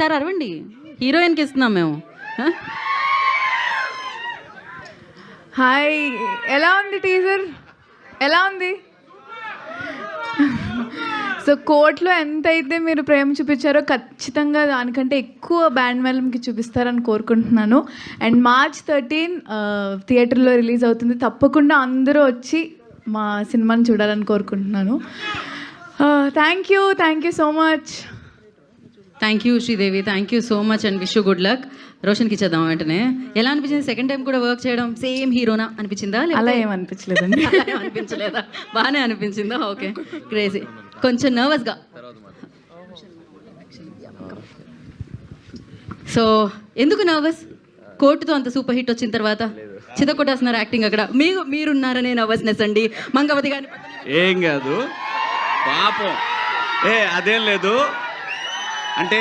ఒకసారి అరవండి, హీరోయిన్కి ఇస్తున్నాం మేము. హాయ్, ఎలా ఉంది టీజర్? ఎలా ఉంది? సో కోర్ట్లో ఎంతైతే మీరు ప్రేమ చూపించారో ఖచ్చితంగా దానికంటే ఎక్కువ బ్యాండ్ మేళంకి చూపిస్తారని కోరుకుంటున్నాను. అండ్ March 13 థియేటర్లో రిలీజ్ అవుతుంది. తప్పకుండా అందరూ వచ్చి మా సినిమాని చూడాలని కోరుకుంటున్నాను. Thank you so much. Thank you Sridevi, thank you so much and wish you good luck. రోషన్కి ఇచ్చేద్దాం వెంటనే. ఎలా అనిపించింది సెకండ్ టైం కూడా వర్క్ చేయడం? సేమ్ హీరోనా అనిపించిందా? అలా ఏమనిపించలేదండి. అలా అనిపించలేదా? బాగానే అనిపించిందా? Okay, crazy. కొంచెం నర్వస్గా. సో ఎందుకు నర్వస్? కోర్టుతో అంత సూపర్ హిట్ వచ్చిన తర్వాత చితకొట్టేస్తున్నారు యాక్టింగ్ అక్కడ. మీరున్నారనే నర్వస్నెస్ అండి. మంగవతి గారి ఏం కాదు పాపం, అదేం లేదు. అంటే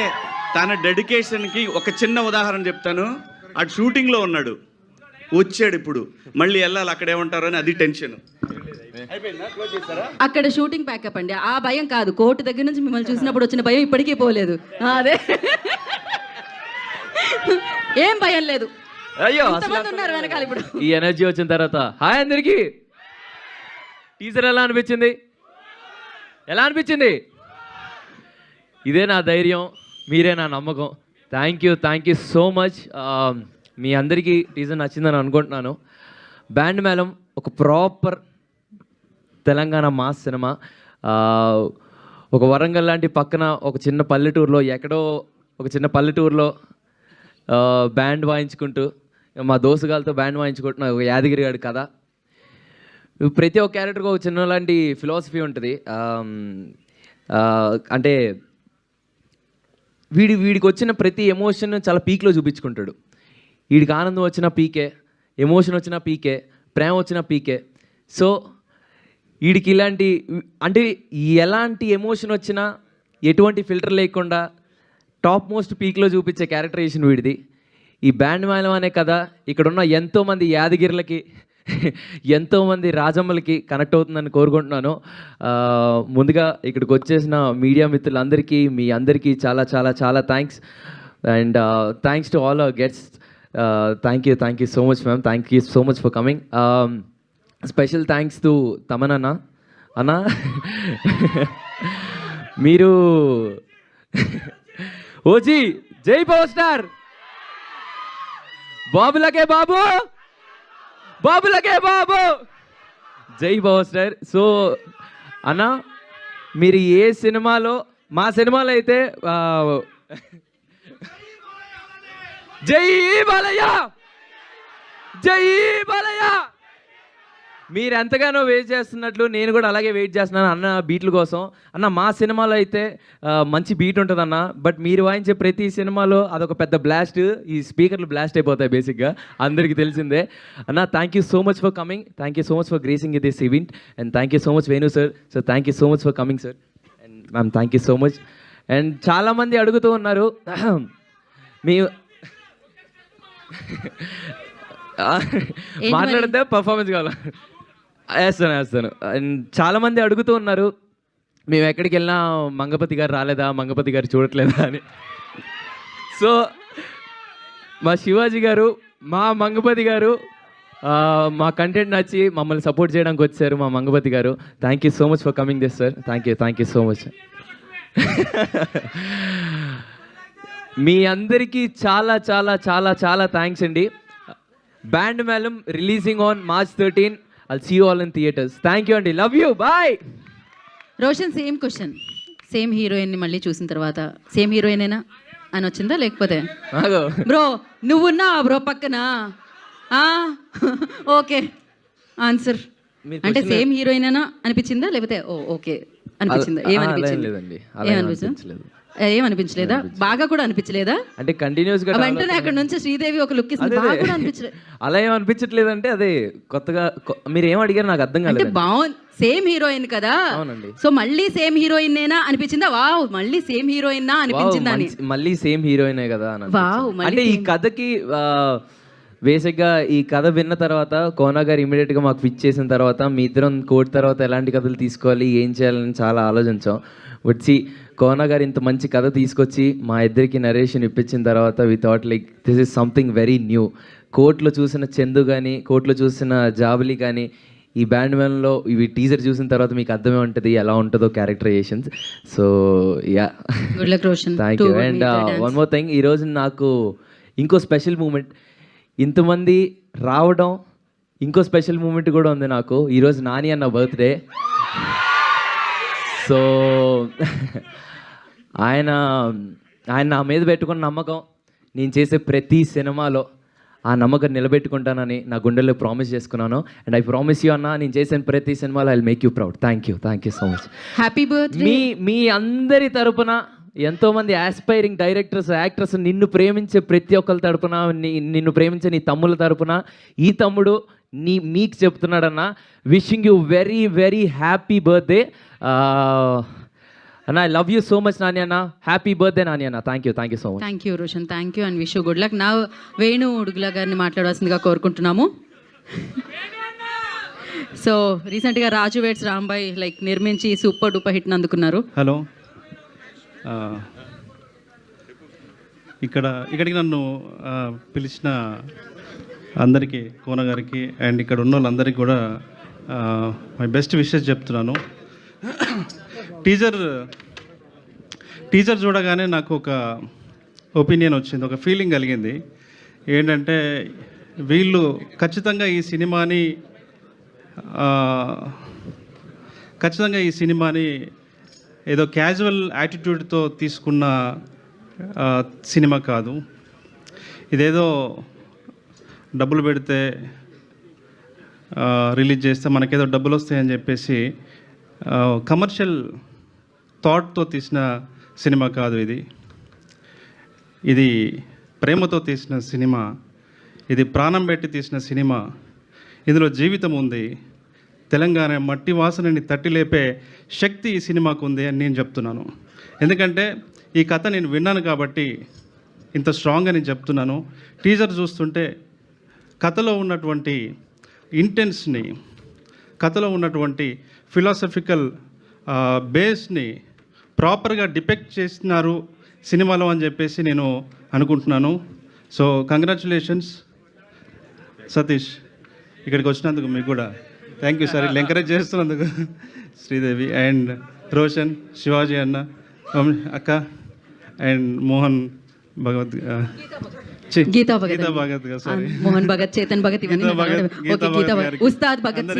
తన డెడికేషన్కి ఒక చిన్న ఉదాహరణ చెప్తాను. అటు షూటింగ్లో ఉన్నాడు, వచ్చాడు, ఇప్పుడు మళ్ళీ వెళ్ళాలి, అక్కడ ఏమంటారు అని అది టెన్షన్. అక్కడ షూటింగ్ ప్యాకప్ అండి. ఆ భయం కాదు, కోర్టు దగ్గర నుంచి మిమ్మల్ని చూసినప్పుడు వచ్చిన భయం ఇప్పటికీ పోలేదు. అదే ఏం భయం లేదు. అయ్యో ఉన్నారు వెనకాల. ఇప్పుడు ఈ ఎనర్జీ వచ్చిన తర్వాత హాయ్ అందరికి. టీజర్ ఎలా అనిపించింది? ఎలా అనిపించింది? ఇదే నా ధైర్యం, మీరే నా నమ్మకం. Thank you so much. మీ అందరికీ టీజర్ నచ్చిందని అనుకుంటున్నాను. బ్యాండ్ మేళం ఒక ప్రాపర్ తెలంగాణ మాస్ సినిమా. ఒక వరంగల్ లాంటి పక్కన ఒక చిన్న పల్లెటూరులో, ఎక్కడో ఒక చిన్న పల్లెటూరులో బ్యాండ్ వాయించుకుంటూ, మా దోస్తుగాలతో బ్యాండ్ వాయించుకుంటున్న ఒక యాదగిరి గారి కథ. ప్రతి ఒక్క క్యారెక్టర్కి ఒక చిన్న లాంటి ఫిలాసఫీ ఉంటుంది. అంటే వీడికి వచ్చిన ప్రతి ఎమోషన్ చాలా పీక్లో చూపించుకుంటాడు. వీడికి ఆనందం వచ్చిన పీకే, ఎమోషన్ వచ్చిన పీకే, ప్రేమ వచ్చిన పీకే. సో వీడికి ఇలాంటి, అంటే ఎలాంటి ఎమోషన్ వచ్చినా ఎటువంటి ఫిల్టర్ లేకుండా టాప్ మోస్ట్ పీక్లో చూపించే క్యారెక్టరైజేషన్ వీడిది. ఈ బ్యాండ్ మేళం అనే కథ ఇక్కడున్న ఎంతోమంది యాదగిరిలకి, ఎంతోమంది రాజమ్మలకి కనెక్ట్ అవుతుందని కోరుకుంటున్నాను. ముందుగా ఇక్కడికి వచ్చేసిన మీడియా మిత్రులందరికీ, మీ అందరికీ చాలా చాలా చాలా thanks. And thanks to all our guests. Thank you so much ma'am. Thank you so much for coming. Special thanks to Thaman అన్న. మీరు ఓజీ జై పవర్ స్టార్, బాబులకే బాబు, బాబులకే బాబు, జై పవర్ స్టార్. సో అన్న, మీరు ఏ సినిమాలో, మా సినిమాలో అయితే జై బాలయ్య, జై బాలయ్య, మీరు ఎంతగానో వెయిట్ చేస్తున్నట్లు నేను కూడా అలాగే వెయిట్ చేస్తున్నాను అన్న బీట్ల కోసం. అన్న మా సినిమాలో అయితే మంచి బీట్ ఉంటుంది అన్న, బట్ మీరు వాయించే ప్రతి సినిమాలో అదొక పెద్ద బ్లాస్ట్. ఈ స్పీకర్లు బ్లాస్ట్ అయిపోతాయి బేసిక్గా, అందరికీ తెలిసిందే. అన్న thank you so much for coming, thank you so much for gracing this event, and thank you so much Venu sir. So thank you so much for coming sir. And ma'am thank you so much. And చాలామంది అడుగుతూ ఉన్నారు మీ మాట్లాడితే performance కావాలా? వేస్తాను. And చాలామంది అడుగుతూ ఉన్నారు, మేము ఎక్కడికి వెళ్ళినా మంగపతి గారు రాలేదా, మంగపతి గారు చూడట్లేదా అని. సో మా శివాజీ గారు, మా మంగపతి గారు, మా కంటెంట్ నచ్చి మమ్మల్ని సపోర్ట్ చేయడానికి వచ్చారు మా Mangapathi garu. Thank you so much for coming this sir. Thank you so much. మీ అందరికీ చాలా చాలా చాలా చాలా థ్యాంక్స్ అండి. Band Melam releasing on March 13. I'll see you all in theaters. Thank you అండి, love you, bye. Roshan, same question. Same హీరోయిన్ని మళ్ళీ చూసిన తర్వాత సేమ్ హీరోయినేనా అని వచ్చిందా, లేకపోతే బ్రో నువ్వున్నా బ్రో పక్కన? Okay answer. అంటే సేమ్ హీరోయినేనా అనిపించిందా, లేకపోతే ఓకే అనిపించిందా? ఏమనిపించలేదా? బాగా కూడా అనిపించలేదా? అంటే కంటిన్యూస్ గా వెంటనే అక్కడ నుంచి శ్రీదేవి ఒక లుక్ ఇస్తుంది, బాగా కూడా అనిపించలేదు. అలా ఏం అనిపించట్లేదు. అంటే అదే కొత్తగా మీరు ఏం అడిగారు నాకు అర్థం కాలేదు. అంటే బాగుంది, సేమ్ హీరోయిన్ కదా. సో మళ్ళీ సేమ్ హీరోయిన్ నేనా అనిపించిందా? వావ్, మళ్ళీ సేమ్ హీరోయిన్ నా అనిపించిందా? మళ్ళీ సేమ్ హీరోయినే కదా. అంటే ఈ కథకి బేసిక్గా ఈ కథ విన్న తర్వాత కోనా గారు ఇమీడియట్గా మాకు పిచ్ చేసిన తర్వాత మీ ఇద్దరం కోర్టు తర్వాత ఎలాంటి కథలు తీసుకోవాలి, ఏం చేయాలని చాలా ఆలోచించాం. వచ్చి కోన గారు ఇంత మంచి కథ తీసుకొచ్చి మా ఇద్దరికి నరేషన్ ఇప్పించిన తర్వాత we thought like this is something very new. కోర్టులో చూసిన చందు కానీ, కోర్టులో చూసిన జాబలి కానీ, ఈ బ్యాండ్ మ్యాన్లో ఇవి టీజర్ చూసిన తర్వాత మీకు అర్థమే ఉంటుంది ఎలా ఉంటుందో characterisations. So yeah, good luck Roshan. Thank you. And one more thing, ఈరోజు నాకు ఇంకో స్పెషల్ మూమెంట్, ఇంతమంది రావడం, ఇంకో స్పెషల్ మూమెంట్ కూడా ఉంది నాకు. ఈరోజు నాని అన్న బర్త్డే. సో ఆయన నా మీద పెట్టుకున్న నమ్మకం, నేను చేసే ప్రతి సినిమాలో ఆ నమ్మకం నిలబెట్టుకుంటానని నా గుండెల్లో ప్రామిస్ చేసుకున్నాను. అండ్ ఐ ప్రామిస్ యూ అన్న, నేను చేసిన ప్రతి సినిమాలో I will make you proud. Thank you so much. Happy birthday. మీ అందరి తరపున, ఎంతోమంది ఆస్పైరింగ్ డైరెక్టర్స్, యాక్టర్స్, నిన్ను ప్రేమించే ప్రతి ఒక్కరి తరపున, నిన్ను ప్రేమించే నీ తమ్ముల తరపున ఈ తమ్ముడు మీకు చెప్తున్నాడన్న, wishing you very very happy birthday అన్న. I love you so much Nani అన్న. హ్యాపీ బర్త్డే నాని అన్న. Thank you so much. Thank you Roshan, thank you and wish you good luck. నా వేణు ఉడుగుల గారిని మాట్లాడాల్సిందిగా కోరుకుంటున్నాము. సో రీసెంట్గా రాజు వెడ్స్ రాంబాయ్ లైక్ నిర్మించి సూపర్ డూపర్ హిట్ని అందుకున్నారు. హలో, ఇక్కడికి నన్ను పిలిచిన అందరికీ, కోన గారికి అండ్ ఇక్కడ ఉన్న వాళ్ళందరికీ కూడా మై బెస్ట్ విషెస్ చెప్తున్నాను. టీజర్ చూడగానే నాకు ఒక ఒపీనియన్ వచ్చింది, ఒక ఫీలింగ్ కలిగింది. ఏంటంటే వీళ్ళు ఖచ్చితంగా ఈ సినిమాని ఏదో క్యాజువల్ యాటిట్యూడ్తో తీసుకున్న సినిమా కాదు. ఇదేదో డబ్బులు పెడితే రిలీజ్ చేస్తే మనకేదో డబ్బులు వస్తాయని చెప్పేసి కమర్షియల్ థాట్తో తీసిన సినిమా కాదు ఇది ప్రేమతో తీసిన సినిమా. ఇది ప్రాణం పెట్టి తీసిన సినిమా. ఇందులో జీవితం ఉంది. తెలంగాణ మట్టి వాసనని తట్టి లేపే శక్తి ఈ సినిమాకు ఉంది అని నేను చెప్తున్నాను. ఎందుకంటే ఈ కథ నేను విన్నాను కాబట్టి ఇంత స్ట్రాంగ్గా నేను చెప్తున్నాను. టీజర్ చూస్తుంటే కథలో ఉన్నటువంటి ఇంటెన్స్ని, కథలో ఉన్నటువంటి ఫిలాసఫికల్ బేస్ని ప్రాపర్గా డిపెక్ట్ చేస్తున్నారు సినిమాలో అని చెప్పేసి నేను అనుకుంటున్నాను. సో కంగ్రాచులేషన్స్ సతీష్, ఇక్కడికి వచ్చినందుకు మీకు కూడా థ్యాంక్ యూ సార్. ఇలా ఎంకరేజ్ చేస్తున్నందుకు శ్రీదేవి అండ్ రోషన్, శివాజీ అన్న, అక్క అండ్ మోహన్ భగవత్, గీతా భగత్ గారు, సారీ, మోహన్ భగత్, చేతన్ భగత్, ఉస్తాద్ భగత్,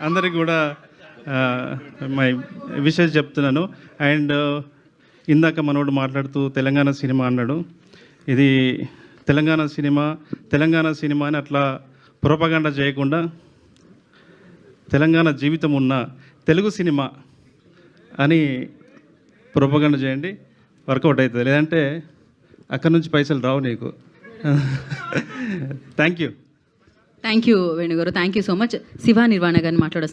అందరికి కూడా మై విషెస్ చెప్తున్నాను. అండ్ ఇందాక మనోడు మాట్లాడుతూ తెలంగాణ సినిమా అన్నాడు. ఇది తెలంగాణ సినిమా అని అట్లా ప్రొపగండా చేయకుండా తెలంగాణ జీవితం ఉన్న తెలుగు సినిమా అని ప్రొపగండా చేయండి, వర్కౌట్ అవుతుంది. లేదంటే అక్కడి నుంచి పైసలు రావు నీకు. థ్యాంక్ యూ వేణుగారు, thank you so much. Shiva Nirvana గారిని మాట్లాడాల్సింది